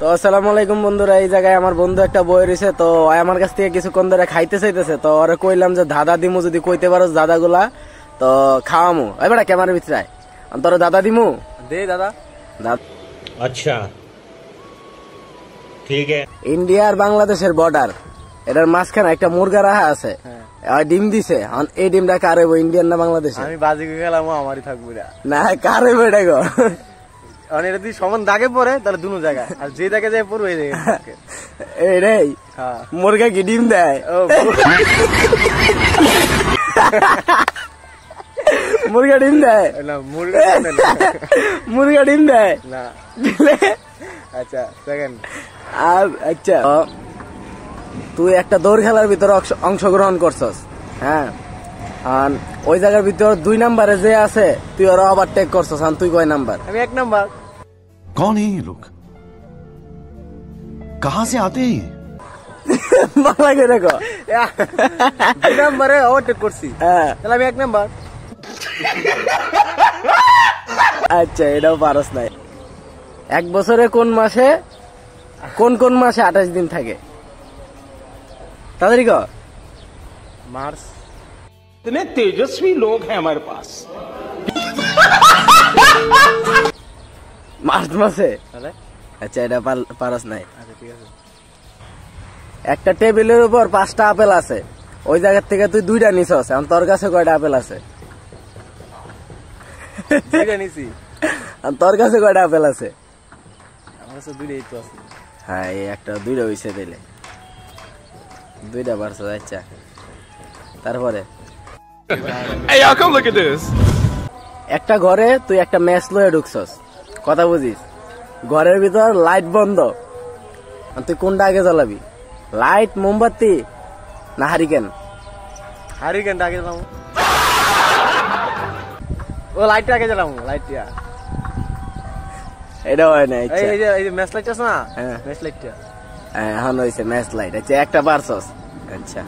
তো আসসালামু আলাইকুম বন্ধুরা, এই জায়গায় আমার বন্ধু একটা বই রয়েছে। তো আমার কাছ থেকে কিছুক্ষণ ধরে খাইতে চাইতেছে। তো ওরে কইলাম যে দাদা দিমু, যদি কইতে পারো দাদাগুলা তো খাওয়ামু। এবার ক্যামেরার ভিতরে তোর দাদা দিমু দে দাদা। আচ্ছা ঠিক আছে। ইন্ডিয়া আর বাংলাদেশের বর্ডার, এটার মাঝখানে একটা মুরগা রাখা আছে, ডিম দিছে। এই ডিমটা কার হইব, ইন্ডিয়ান না বাংলাদেশে? আমি বাজি গেলাম, আমারই থাকবো না, কার হইব এটা গো? এটা যদি সমান দাগে পড়ে তাহলে দুনো জায়গায়, আর যে দাগে যায় পড়বে এই রে মুরগা কি ডিম দেয়? মুরগা ডিম দেয় না, মুরগা ডিম দেয় না। আচ্ছা সেকেন্ড। আর আচ্ছা, তুই একটা দৌড় খেলার ভিতরে অংশগ্রহণ করছস, হ্যাঁ, আর ওই জায়গার ভিতর 2 নম্বরে যে আছে তুই ওরা ওভারটেক করছস, আর তুই কয় নাম্বার? আমি 1 নাম্বার। कौन है ये लोग, कहां से आते हैं? বাংলা করে দেখো। 2 নম্বরে ওভারটেক করছি, হ্যাঁ, তাহলে আমি 1 নাম্বার। আচ্ছা, এটাও পারস নাই। 1 বছরে কোন মাসে কোন 28 দিন থাকে? তাড়াতাড়ি কর। মার্চ। इतने तेजस्वी लोग हैं हमारे पास। মার্চ মাসে? তাহলে আচ্ছা, এটা পারস নাই। আচ্ছা ঠিক আছে। একটা টেবিলের উপর 5টা আপেল আছে, ওই জায়গা থেকে তুই 2টা নিছস, এখন তোর কাছে কয়টা আপেল আছে? 2টা নিছি। তোর কাছে কয়টা আপেল আছে? আমার কাছে 2টাই তো আছে। হ্যাঁ, এই একটা 2টা হইছে, দিলে 2টা পারছ। আচ্ছা, তারপরে Hey, y'all come look at this. একটা ঘরে তুই একটা ম্যাচ লয়ে ঢুকছস, কথা বুঝিস? ঘরের ভিতর লাইট বন্ধ, তুই কোনটা আগে জ্বালাবি? লাইট, মোমবাতি না হারিকেন? হারিকেনটা আগে জ্বালাম। ও লাইটটা আগে জ্বালাম, লাইটটা। এটা হয় না। আচ্ছা, এই যে ম্যাচ লাইট আছে না, হ্যাঁ ম্যাচ লাইটটা। এখন হয়েছে ম্যাচ লাইট। আচ্ছা, একটা পারছস। আচ্ছা,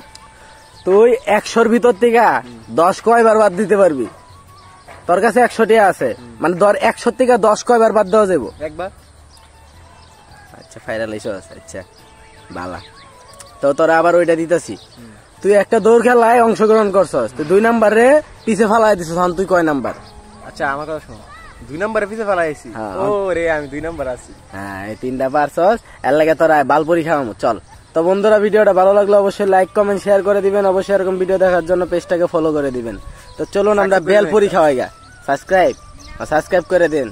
তুই 100-র ভিতর থেকে 10 কয়বার বাদ দিতে পারবি? তোর কাছে 100টা আছে, মানে ধর 100 থেকে 10 কয়বার বাদ দেওয়া যাবো? একবার। আচ্ছা, ফাইনাল এসে আছে। আচ্ছা, বালা। তো তোরা আবার ওইটা দিতেছি। তুই একটা দৌড় খেলায় অংশগ্রহণ করছস, তুই 2 নম্বরে পিছে ফালাই দিছস, তুই কয় নাম্বার? আচ্ছা আমার কথা শোনো, 2 নম্বরে পিছে ফেলাইছি। ও রে, আমি 2 নম্বর আছি। হ্যাঁ, এই 3টা পারছস, এর লাগে তোরা বালপুরি খাওয়ামু। চল। তো বন্ধুরা, ভিডিওটা ভালো লাগলে অবশ্যই লাইক, কমেন্ট, শেয়ার করে দিবেন। অবশ্যই এরকম ভিডিও দেখার জন্য পেজটাকে ফলো করে দিবেন। তো চলুন আমরা বেলপুরি খাওয়াই গা। সাবস্ক্রাইব করে দিন।